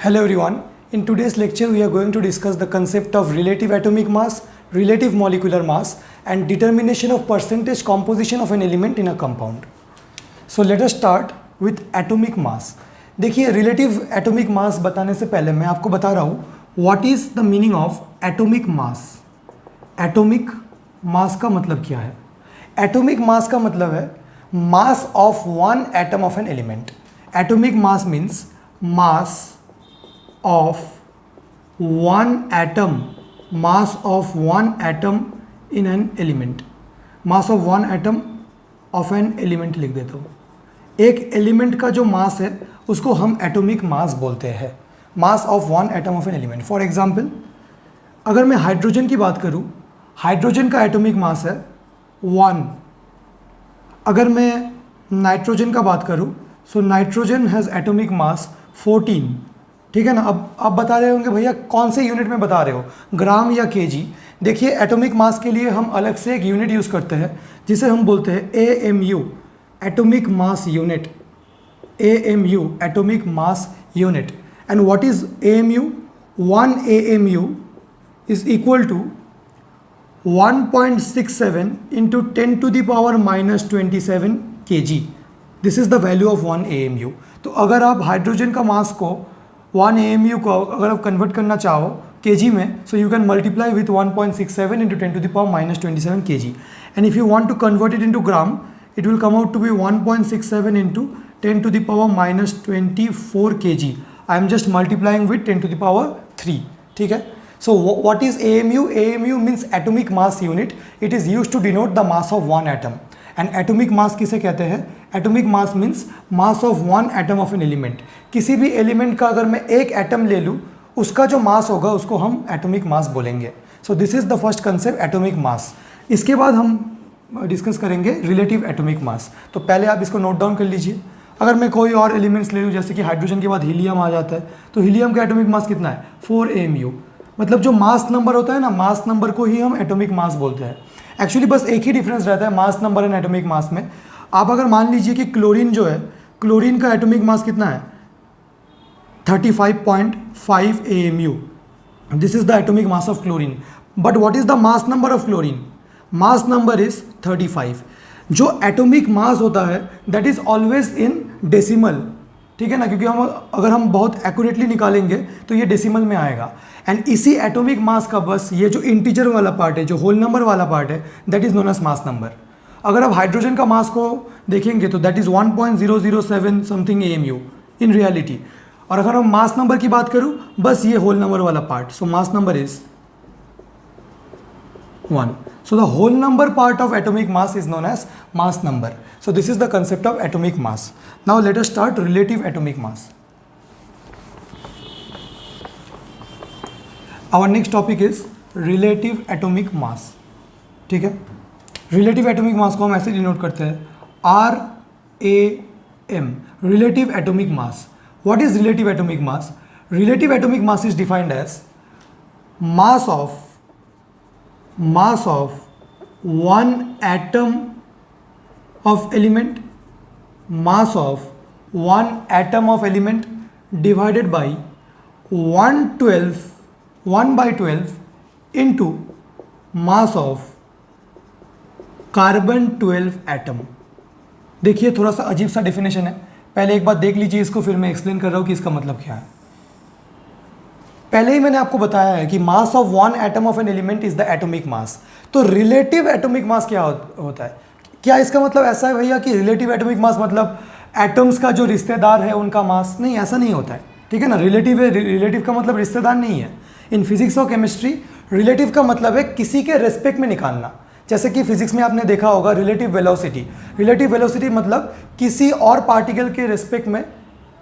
Hello everyone. In today's lecture we are going to discuss the concept of relative atomic mass, relative molecular mass and determination of percentage composition of an element in a compound. So let us start with atomic mass. देखिए relative atomic mass बताने से पहले मैं आपको बता रहा हूँ what is the meaning of atomic mass. Atomic mass का मतलब क्या है? Atomic mass का मतलब है mass of one atom of an element. Atomic mass means mass of one atom in an element. mass of one atom of an element लिख देता हूँ. एक एलिमेंट का जो मास है उसको हम एटॉमिक मास बोलते हैं. मास of one atom of an element. For example अगर मैं हाइड्रोजन की बात करूँ, हाइड्रोजन का एटॉमिक मास है 1. अगर मैं नाइट्रोजन का बात करूँ, सो नाइट्रोजन हैज़ एटॉमिक मास 14. ठीक है ना. अब आप बता रहे होंगे भैया कौन से यूनिट में बता रहे हो, ग्राम या केजी. देखिए एटॉमिक मास के लिए हम अलग से एक यूनिट यूज़ करते हैं जिसे हम बोलते हैं AMU, atomic mass unit. AMU, atomic mass unit. And what is AMU? 1 AMU is equal to 1.67 into 10 to the power -27 kg. This is the value of 1 AMU. तो अगर आप हाइड्रोजन का मास को 1 AMU को अगर आप कन्वर्ट करना चाहो kg में, so you can multiply with 1.67 into 10 to the power -27 kg. And if you want to convert it into gram, it will come out to be 1.67 into 10 to the power -24 kg. I am just multiplying with 10 to the power 3. ठीक है. So what is AMU? AMU means atomic mass unit. It is used to denote the mass of one atom. And atomic mass किसे कहते हैं? Atomic mass means mass of one atom of an element. किसी भी element का अगर मैं एक atom ले लूँ, उसका जो मास होगा उसको हम एटॉमिक मास बोलेंगे. So this is the first concept atomic mass. इसके बाद हम डिस्कस करेंगे रिलेटिव एटॉमिक मास. तो पहले आप इसको नोट डाउन कर लीजिए. अगर मैं कोई और एलिमेंट्स ले लूँ, जैसे कि हाइड्रोजन के बाद हीलियम आ जाता है, तो हीलियम का एटॉमिक मास कितना है? 4 AMU. मतलब जो मास नंबर होता है ना, मास नंबर को ही हम एटॉमिक मास बोलते हैं. एक्चुअली बस एक ही डिफरेंस रहता है mass number and atomic mass में. आप अगर मान लीजिए कि क्लोरीन जो है, क्लोरीन का एटॉमिक मास कितना है? 35.5 AMU. This is the atomic mass of chlorine. But what is the mass number of chlorine? Mass number is 35. जो एटॉमिक मास होता है that is always in decimal. ठीक है ना, क्योंकि अगर हम बहुत एक्यूरेटली निकालेंगे तो ये डेसिमल में आएगा. एंड इसी एटॉमिक मास का बस ये जो इंटीजर वाला पार्ट है, जो होल नंबर वाला पार्ट है, that is known as mass number. अगर आप हाइड्रोजन का मास को देखेंगे तो that is 1.007 something AMU in reality. और अगर हम मास नंबर की बात करूं, बस ये होल नंबर वाला part. So mass number is 1. So the whole number part of atomic mass is known as mass number. So this is the concept of atomic mass. Now let us start relative atomic mass. Our next topic is relative atomic mass. ठीक है. relative atomic mass को हम ऐसे denote करते हैं RAM. relative atomic mass. What is relative atomic mass? Relative atomic mass is defined as mass of one atom of element, mass of one atom of element divided by 1/12 into mass of carbon 12 atom. देखिए थोड़ा सा अजीब सा definition है. पहले एक बात देख लीजिए इसको, फिर मैं एक्सप्लेन कर रहा हूँ कि इसका मतलब क्या है. पहले ही मैंने आपको बताया है कि मास of one atom of an element is the atomic मास. तो रिलेटिव एटॉमिक मास क्या होता है? क्या इसका मतलब ऐसा है भैया कि रिलेटिव एटॉमिक मास मतलब एटम्स का जो रिश्तेदार है उनका मास? नहीं, ऐसा नहीं होता है. ठीक है ना. रिलेटिव का मतलब रिश्तेदार नहीं है. इन फिजिक्स और केमिस्ट्री रिलेटिव का मतलब है किसी के रेस्पेक्ट में निकालना. जैसे कि फिजिक्स में आपने देखा होगा रिलेटिव वेलोसिटी. रिलेटिव वेलोसिटी मतलब किसी और पार्टिकल के रेस्पेक्ट में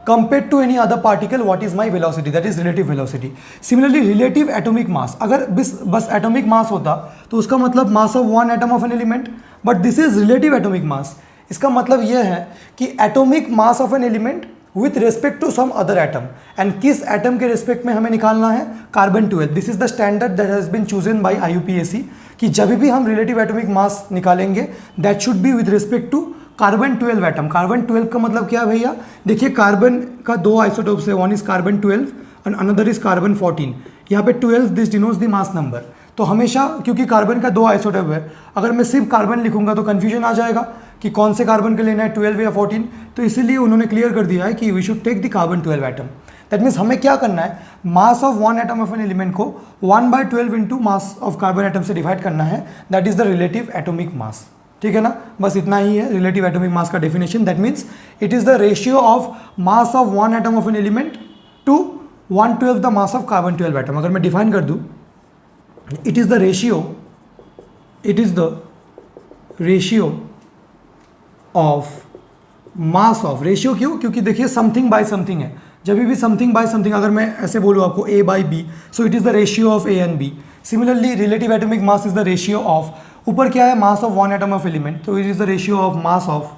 compared to any other particle what is my velocity, that is relative velocity. Similarly relative atomic mass, अगर बस atomic mass होता तो उसका मतलब mass of one atom of an element, but this is relative atomic mass. इसका मतलब यह है कि atomic mass of an element with respect to some other atom, and किस atom के respect में हमें निकालना है? Carbon 12. This is the standard that has been chosen by IUPAC कि जब भी हम relative atomic mass निकालेंगे that should be with respect to carbon 12 atom. Carbon 12 का मतलब क्या है भैया? देखिए कार्बन का दो आइसोटोप्स है, one is carbon 12 and another is carbon 14. यहाँ पे 12 this denotes the mass number. तो हमेशा क्योंकि कार्बन का 2 आइसोटोप है, अगर मैं सिर्फ कार्बन लिखूंगा तो कन्फ्यूजन आ जाएगा कि कौन से कार्बन के लेना है, 12 या 14. तो इसीलिए उन्होंने क्लियर कर दिया है कि we should take the carbon 12 atom. That means हमें क्या करना है, mass of one atom of an element को 1/12 into mass of carbon atom से डिवाइड करना है. That is the relative atomic mass. ठीक है ना, बस इतना ही है रिलेटिव एटॉमिक मास का definition. That means it is the ratio of mass of one atom of an element to 1/12 the mass of carbon 12 atom. अगर मैं डिफाइन कर दूं, it is the ratio of mass of, ratio क्यों, क्योंकि देखिए something bye something है. जब भी समथिंग बाय समथिंग, अगर मैं ऐसे बोलूँ आपको A by B, so it is the ratio of A and B. Similarly relative atomic mass is the ratio of, ऊपर क्या है, mass of one atom of element, तो it is the ratio of mass of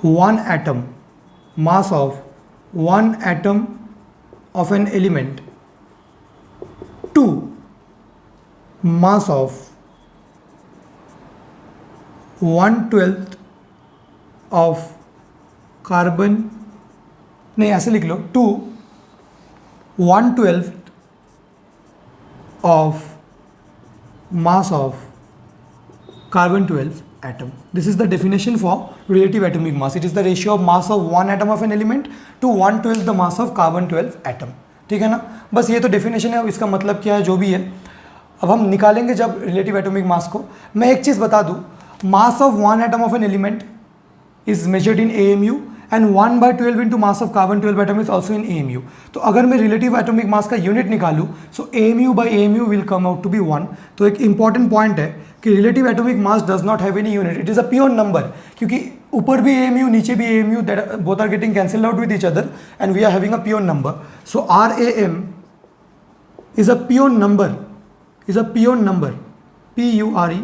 one atom, mass of one atom of an element to mass of 1/12 of carbon, नहीं ऐसे लिख लो, to 1/12 of mass of carbon 12 atom. This is the definition for relative atomic mass. It is the ratio of mass of one atom of an element to 1/12 the mass of carbon 12 atom. ठीक है ना, बस ये तो definition है. अब इसका मतलब क्या है जो भी है, अब हम निकालेंगे जब रिलेटिव एटॉमिक मास को. मैं एक चीज़ बता दूं, मास of one atom of an element is measured in AMU and 1/12 into mass of carbon 12 atom is also in AMU. तो अगर मैं रिलेटिव एटॉमिक मास का यूनिट निकालूं, so AMU/AMU will come out to be 1. तो एक important point है कि relative atomic mass does not have any unit, it is a pure number. क्योंकि ऊपर भी AMU नीचे भी AMU, that both are getting cancelled out with each other and we are having a pure number. So RAM is a pure number, is a pure number, PURE,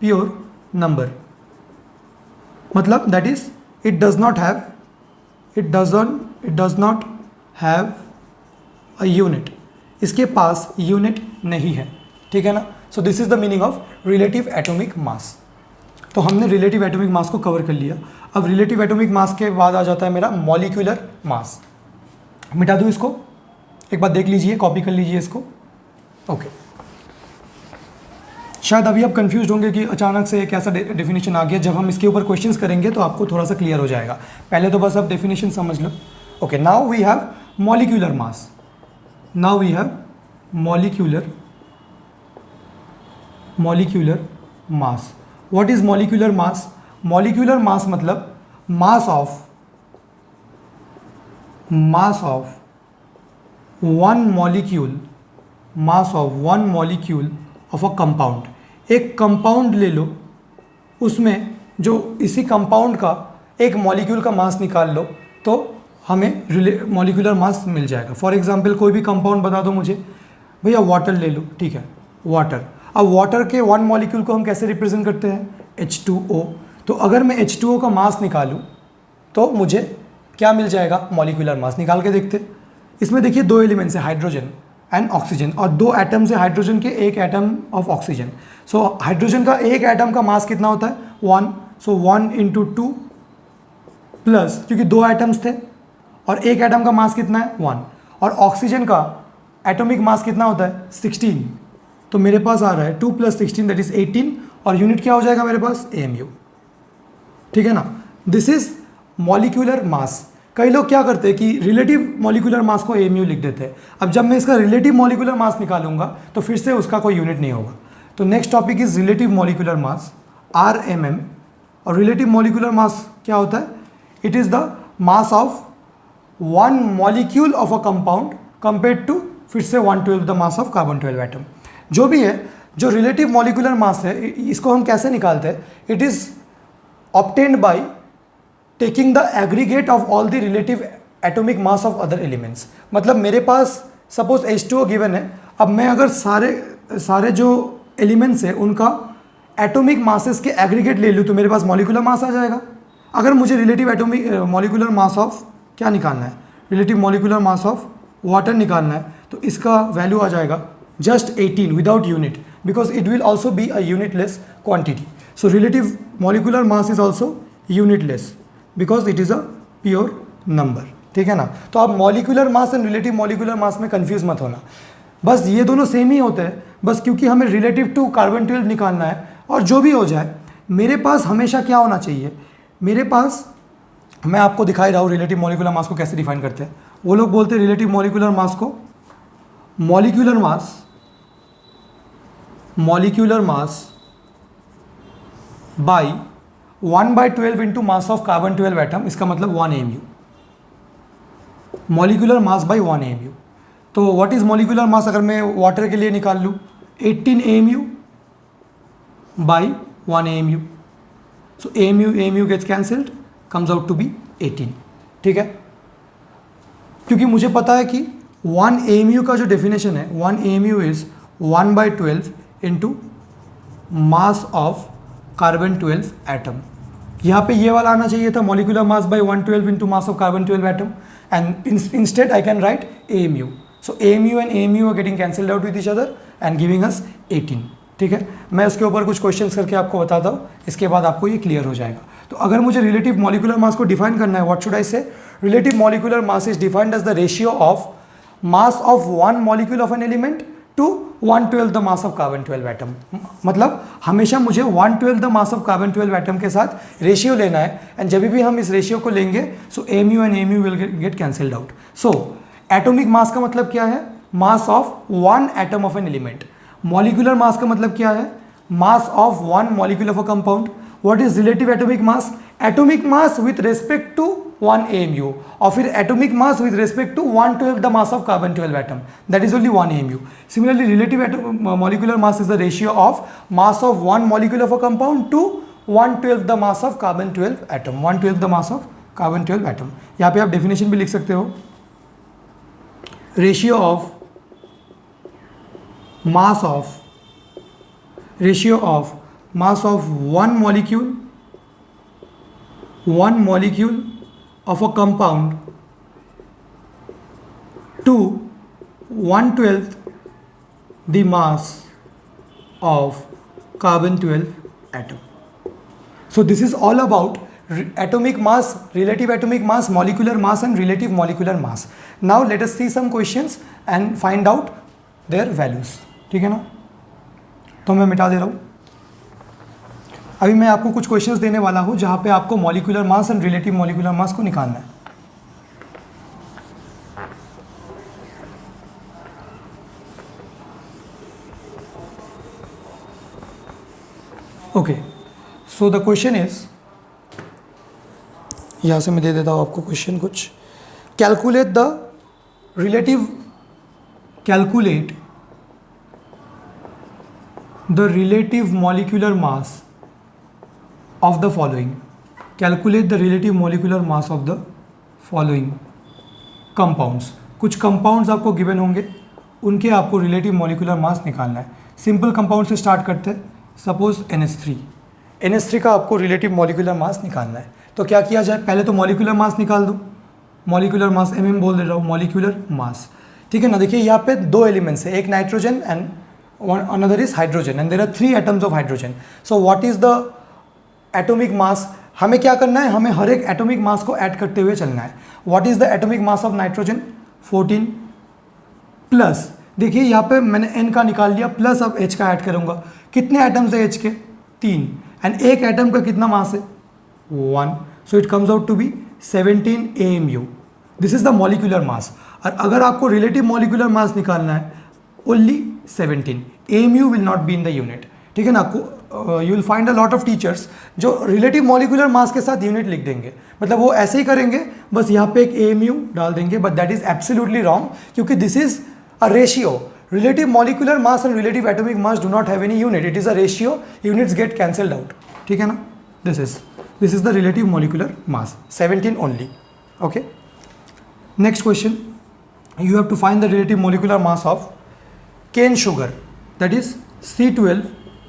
pure number. मतलब that is it does not have a unit. इसके पास unit नहीं है. ठीक है ना. So this is the meaning of relative atomic मास. तो हमने relative atomic मास को कवर कर लिया. अब रिलेटिव एटॉमिक मास के बाद आ जाता है मेरा मॉलिक्यूलर मास. मिटा दूँ इसको, एक बार देख लीजिए, कॉपी कर लीजिए इसको. ओके. शायद अभी आप कंफ्यूज होंगे कि अचानक से कैसा डेफिनेशन आ गया. जब हम इसके ऊपर क्वेश्चंस करेंगे तो आपको थोड़ा सा क्लियर हो जाएगा. पहले तो बस आप डेफिनेशन समझ लो. Okay, now we have molecular mass. Now we have molecular mass. What is molecular mass? Molecular mass मतलब mass of one molecule of a compound. एक कंपाउंड ले लो, उसमें जो इसी कंपाउंड का एक मॉलिक्यूल का मास निकाल लो तो हमें मॉलिक्यूलर मास मिल जाएगा. फॉर एग्जांपल कोई भी कंपाउंड बता दो मुझे, भैया वाटर ले लो. ठीक है, वाटर. अब वाटर के वन मॉलिक्यूल को हम कैसे रिप्रेजेंट करते हैं? H2O. तो अगर मैं H2O का मास निकालूं तो मुझे क्या मिल जाएगा? Molecular mass. निकाल के देखते. इसमें देखिए दो एलिमेंट्स है, हाइड्रोजन एंड ऑक्सीजन, और दो एटम्स है हाइड्रोजन के, एक atom of oxygen. So hydrogen का एक एटम का मास कितना होता है? 1. सो 1 × 2 प्लस, क्योंकि दो एटम्स थे और एक एटम का मास कितना है? 1. और ऑक्सीजन का एटॉमिक मास कितना होता है? 16. तो मेरे पास आ रहा है 2 + 16 दैट इज 18, और यूनिट क्या हो जाएगा मेरे पास? AMU. ठीक है ना. दिस इज मॉलिक्यूलर मास. कई लोग क्या करते हैं कि रिलेटिव मॉलिक्यूलर मास को AMU लिख देते हैं. अब जब मैं इसका रिलेटिव मॉलिक्यूलर मास निकालूंगा तो फिर से उसका कोई यूनिट नहीं होगा. तो next topic is relative molecular mass, RMM. और रिलेटिव मॉलिक्यूलर मास क्या होता है? It is the mass of one molecule of a compound compare to फिर से 1/12 the mass of carbon 12 atom. जो भी है, जो रिलेटिव मॉलिक्यूलर मास है, इसको हम कैसे निकालते हैं? It is obtained by taking the aggregate of all the relative atomic mass of other elements. मतलब मेरे पास सपोज H2O गिवन है. अब मैं अगर सारे जो एलिमेंट्स है उनका एटॉमिक मासेस के एग्रीगेट ले लूँ तो मेरे पास मॉलिक्यूलर मास आ जाएगा. अगर मुझे relative atomic molecular mass of क्या निकालना है? Relative molecular mass of water निकालना है, तो इसका वैल्यू आ जाएगा just 18 without unit, because it will also be a unitless quantity. So relative molecular mass is also unitless because it is a pure number. ठीक है ना। तो आप molecular mass and relative molecular मास में कंफ्यूज मत होना, बस ये दोनों सेम ही होते हैं, बस क्योंकि हमें रिलेटिव टू कार्बन 12 निकालना है। और जो भी हो जाए, मेरे पास हमेशा क्या होना चाहिए, मेरे पास, मैं आपको दिखा ही रहा हूँ रिलेटिव मॉलिक्यूलर मास को कैसे डिफाइन करते हैं। वो लोग बोलते हैं रिलेटिव मॉलिक्यूलर मास को molecular mass by 1/12 into mass of carbon 12 atom, इसका मतलब 1 AMU, molecular mass by 1 AMU। तो व्हाट इज मॉलिक्यूलर मास अगर मैं वाटर के लिए निकाल लूँ, 18 AMU बाई 1 AMU। So AMU gets cancelled, comes out to be 18, ठीक है। क्योंकि मुझे पता है कि 1 AMU का जो डेफिनेशन है, 1 AMU is 1/12 into mass of carbon 12 atom. यहाँ पे ये वाला आना चाहिए था molecular mass by 112 into mass of carbon 12 atom, and instead I can write AMU। So AMU and AMU are getting cancelled out with each other and giving us 18, ठीक है। मैं उसके ऊपर कुछ क्वेश्चंस करके आपको बताता हूँ, इसके बाद आपको ये क्लियर हो जाएगा। तो अगर मुझे रिलेटिव मॉलिक्यूलर मास को डिफाइन करना है, what should I say, relative molecular mass is defined as the ratio of mass of one molecule of an element to 1/12 the mass of carbon 12 atom. मतलब हमेशा मुझे 1/12 the mass of carbon 12 atom के साथ ratio लेना है, and जब भी हम इस रेशियो को लेंगे so AMU and AMU will get cancelled out. So atomic mass का मतलब क्या है, mass of one atom of an element. Molecular mass का मतलब क्या है, mass of one molecule of a compound. What is relative atomic mass, atomic mass with respect to 1 AMU, और फिर atomic mass with respect to 1/12 the mass of carbon 12 atom, that is only 1 AMU। Similarly relative molecular mass is the ratio of mass of one molecule of a compound to 1/12 the mass of carbon 12 atom, 1/12 the mass of carbon 12 atom. यहाँ पे आप definition भी लिख सकते हो, ratio of mass of one molecule of a compound to 1/12 the mass of carbon 12 atom. So this is all about atomic mass, relative atomic mass, molecular mass and relative molecular mass. Now let us see some questions and find out their values. ठीक है ना, तो मैं मिटा दे रहा हूँ। अभी मैं आपको कुछ क्वेश्चंस देने वाला हूँ जहाँ पे आपको molecular mass and relative molecular mass को निकालना है। Okay, so the question is, यहाँ से मैं दे देता हूँ आपको क्वेश्चन कुछ, calculate the relative molecular mass of the following. Calculate the relative molecular mass of the following compounds. कुछ compounds आपको given होंगे, उनके आपको relative molecular mass निकालना है। सिंपल कंपाउंड से स्टार्ट करते हैं, सपोज NH3 का आपको relative molecular mass निकालना है। तो क्या किया जाए, पहले तो molecular mass निकाल दो, molecular mass mm बोल दे रहा हूँ, molecular mass, ठीक है ना। देखिए यहाँ पे दो एलिमेंट्स है, एक nitrogen and another is hydrogen, and there are 3 atoms of hydrogen. So what is the atomic mass, हमें क्या करना है, हमें हर एक एटॉमिक मास को ऐड करते हुए चलना है। What is the atomic mass of nitrogen, 14 plus, देखिए यहाँ पे मैंने N का निकाल लिया, प्लस अब H का ऐड करूँगा। कितने एटम्स है H के, 3, एंड एक एटम का कितना मास है, 1, so it comes out to be 17 AMU। This is the molecular mass. और अगर आपको रिलेटिव मॉलिक्यूलर मास निकालना है, only 17 AMU will not be in the unit, ठीक है ना। You will find a lot of teachers जो रिलेटिव मॉलिक्यूलर मास के साथ यूनिट लिख देंगे, मतलब वो ऐसे ही करेंगे, बस यहाँ पे एक AMU डाल देंगे, but that is absolutely wrong, क्योंकि this is a ratio. Relative molecular mass and relative atomic mass do not have any unit, it is a ratio, units get cancelled out, ठीक है ना। This is the relative molecular mass, 17 only. Okay, next question, you have to find the relative molecular mass of cane sugar, that is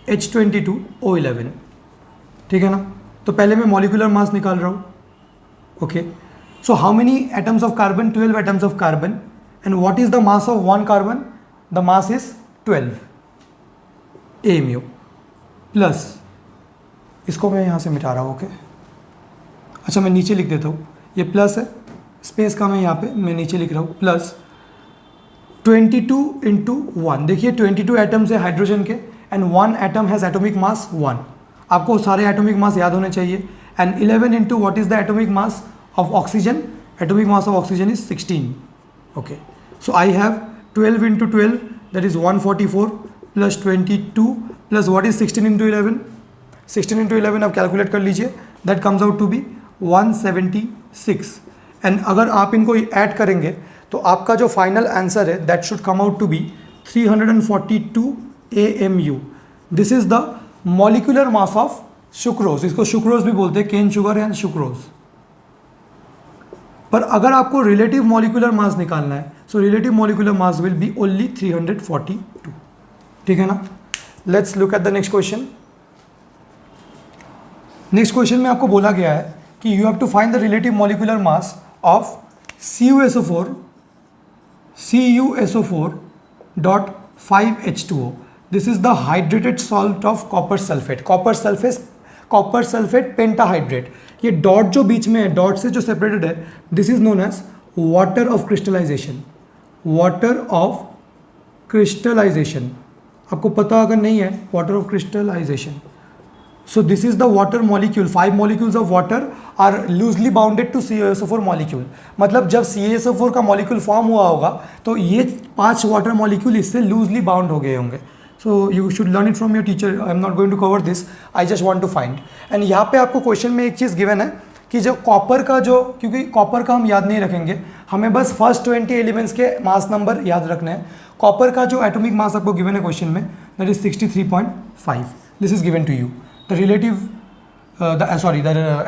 C12H22O11, ठीक है ना। तो पहले मैं molecular mass निकाल रहा हूँ। Okay, so how many atoms of carbon, 12 atoms of carbon, and what is the mass of one carbon, the mass is 12 AMU, plus इसको मैं यहाँ से मिटा रहा हूँ। ओके, अच्छा मैं नीचे लिख देता हूँ, ये प्लस है, स्पेस कम है यहाँ पे, मैं नीचे लिख रहा हूँ, प्लस 22 इंटू 1। देखिए 22 एटम्स है हाइड्रोजन के and 1 atom has atomic mass 1। आपको सारे एटॉमिक मास याद होने चाहिए। And 11 into what is the atomic mass of oxygen? Atomic mass of oxygen is 16। Okay, so I have 12 into 12 that is 144 plus 22 plus what is 16 into 11? 16 into 11 आप calculate कर लीजिए, that comes out to be 176। And अगर आप इनको add करेंगे तो आपका जो फाइनल आंसर है that should come out to be 342 AMU। This is the molecular mass of sucrose. इसको सुक्रोज भी बोलते हैं, केन शुगर एंड सुक्रोज। पर अगर आपको रिलेटिव मॉलिक्यूलर मास निकालना है, so relative molecular mass will be only 342। ठीक है ना? Let's look at the next question. Next question में आपको बोला गया है कि you have to find the relative molecular mass of CuSO4 dot 5H2O. This is the hydrated salt of copper sulfate. Copper sulphate pentahydrate. ये dot जो बीच में है, डॉट से जो सेपरेटेड है, this is known as water of crystallisation. Water of crystallisation आपको पता अगर नहीं है, water of crystallisation. So this is the water molecule. 5 molecules of water are loosely bounded to CaSO4 molecule. मतलब जब CaSO4 का मॉलिक्यूल फॉर्म हुआ होगा तो ये 5 वाटर मॉलिक्यूल इससे लूजली बाउंड हो गए होंगे। So you should learn it from your teacher. I am not going to cover this, I just want to find. And यहाँ पे आपको क्वेश्चन में एक चीज़ गिवन है कि जो कॉपर का जो, क्योंकि कॉपर का हम याद नहीं रखेंगे, हमें बस फर्स्ट 20 एलिमेंट्स के मास नंबर याद रखने हैं। कॉपर का जो एटॉमिक मास आपको गिवन है क्वेश्चन में that is 63.5। This is given to you. The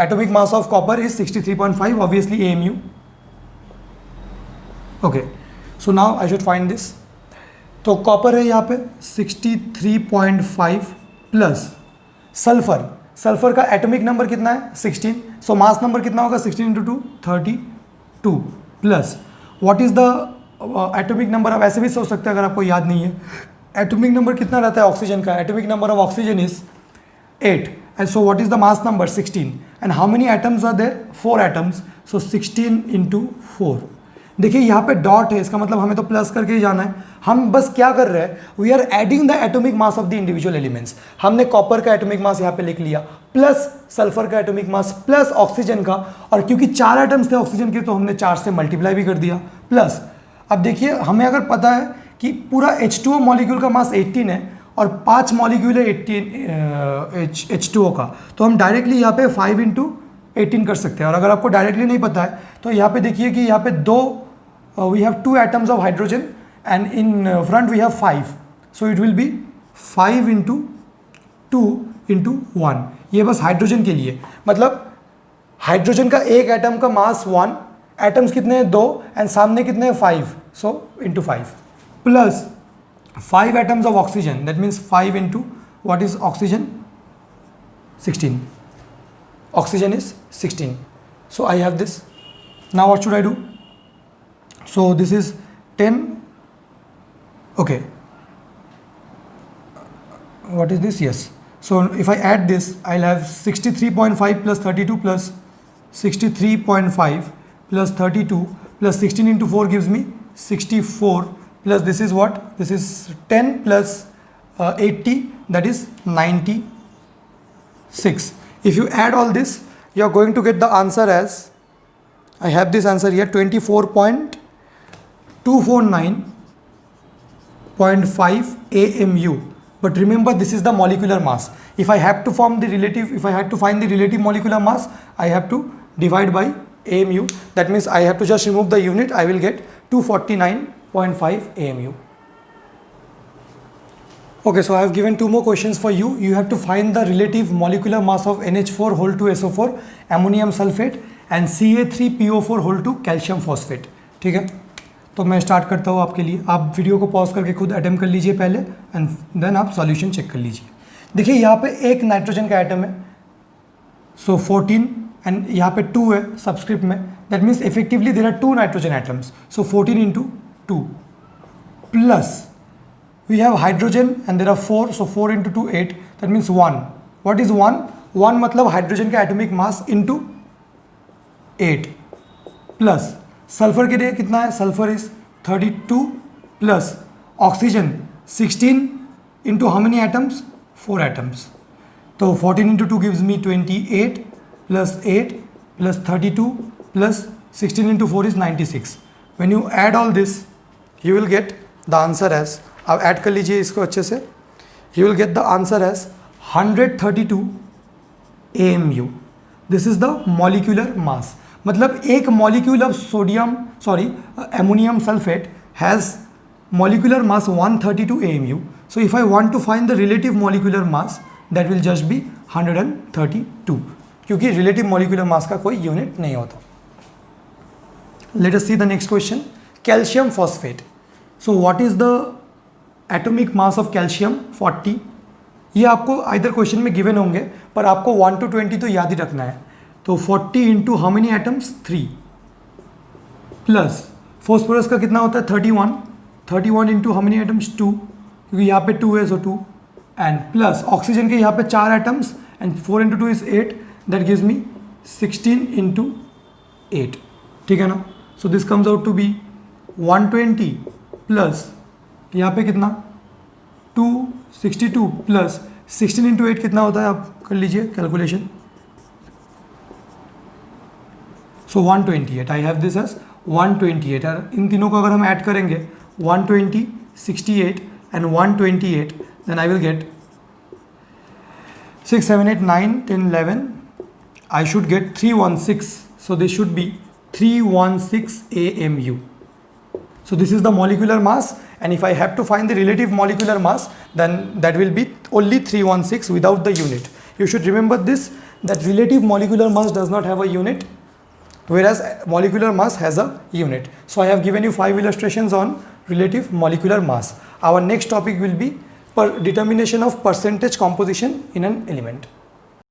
atomic mass of copper is 63.5, obviously AMU. Okay, so now I should find this. तो कॉपर है यहाँ पे 63.5 प्लस सल्फर का एटॉमिक नंबर कितना है? 16। सो मास नंबर कितना होगा? 16 into 2 32 plus what is the atomic number? आप ऐसे भी सोच सकते हैं अगर आपको याद नहीं है। एटॉमिक नंबर कितना रहता है ऑक्सीजन का? Atomic number of oxygen is 8, and so what is the mass number? 16, and how many atoms are there? 4 atoms, so 16 into 4। देखिए यहाँ पे डॉट है, इसका मतलब हमें तो प्लस करके ही जाना है। हम बस क्या कर रहे हैं, we are adding the atomic mass of the individual elements. हमने कॉपर का एटॉमिक मास यहाँ पे लिख लिया, प्लस सल्फर का एटॉमिक मास, प्लस ऑक्सीजन का, और क्योंकि 4 एटम्स थे ऑक्सीजन के तो हमने 4 से मल्टीप्लाई भी कर दिया, प्लस। अब देखिए हमें अगर पता है कि पूरा H2O मॉलिक्यूल का मास 18 है और 5 मॉलिक्यूल है 18 H2O का, तो हम डायरेक्टली यहाँ पे 5 इंटू 18 कर सकते हैं। और अगर आपको डायरेक्टली नहीं पता है तो यहाँ पे देखिए कि यहाँ पे we have 2 atoms of hydrogen and in front we have 5, so it will be 5 into 2 into 1। ये बस हाइड्रोजन के लिए, मतलब हाइड्रोजन का एक एटम का मास 1, एटम्स कितने हैं 2 एंड सामने कितने हैं 5, so into 5 plus 5 atoms of oxygen, that means 5 into what is oxygen? 16. Oxygen is 16. So I have this. Now what should I do? So this is 10. Okay. What is this? Yes. So if I add this, I'll have 63.5 plus 32 plus 63.5 plus 32 plus 16 into 4 gives me 64. Plus this is what? This is 10 plus 80, that is 96. If you add all this, you are going to get the answer as, I have this answer here, 24.249.5 AMU. But remember, this is the molecular mass. If I have to find the relative molecular mass, I have to divide by AMU. That means I have to just remove the unit. I will get 249.5 AMU. Okay, so I have given 2 more questions for you. You have to find the relative molecular mass of NH4 whole to SO4, ammonium sulfate, and Ca3PO4 whole to calcium phosphate. ठीक है, तो मैं start करता हूँ आपके लिए। आप video को पॉज करके खुद अटेम्प्ट कर लीजिए पहले एंड देन आप सॉल्यूशन चेक कर लीजिए। देखिए यहाँ पे एक नाइट्रोजन का एटम है, सो 14, एंड यहाँ पे 2 है सबस्क्रिप्ट में, that means effectively there are 2 nitrogen atoms, so 14 into 2 plus we have hydrogen and there are 4, so 4 into 2 8, that means 1. What is 1? 1 मतलब हाइड्रोजन का atomic mass into 8 plus sulphur के लिए कितना है, sulphur is 32 plus oxygen 16 into how many atoms, 4 atoms. तो 14 into 2 gives me 28 plus 8 plus 32 plus 16 into 4 is 96. When you add all this you will get the answer as, अब add कर लीजिए इसको अच्छे से, you will get the answer as 132 AMU. This is the molecular mass. मतलब एक molecule of ammonium sulphate has molecular mass 132 AMU. So if I want to find the relative molecular mass, that will just be 132, क्योंकि relative molecular mass का कोई unit नहीं होता. Let us see the next question. Calcium phosphate. So what is the atomic mass of calcium? 40. ये आपको either question में given होंगे, पर आपको 1 to 20 तो याद ही रखना है. तो 40 into how many atoms? 3 plus phosphorus का कितना होता है? 31 इंटू हाउ मेनी एटम्स, 2, क्योंकि यहाँ पे 2 है, सो 2, एंड प्लस ऑक्सीजन के यहाँ पे 4 atoms and 4 into 2 is 8, that gives me 16 into 8. ठीक है ना. So this comes out to be 120 plus यहाँ पे कितना 262 प्लस 16 इंटू 8 कितना होता है, आप कर लीजिए calculation. So 128, I have this as 128. और इन तीनों को अगर हम ऐड करेंगे 120, 68 and 128, then I will get 6, 7, 8, 9, 10, 11. I should get 316. So this should be 316 AMU. So this is the molecular mass, and if I have to find the relative molecular mass, then that will be only 316 without the unit. You should remember this, that relative molecular mass does not have a unit, whereas molecular mass has a unit. So I have given you 5 illustrations on relative molecular mass. Our next topic will be determination of percentage composition in an element.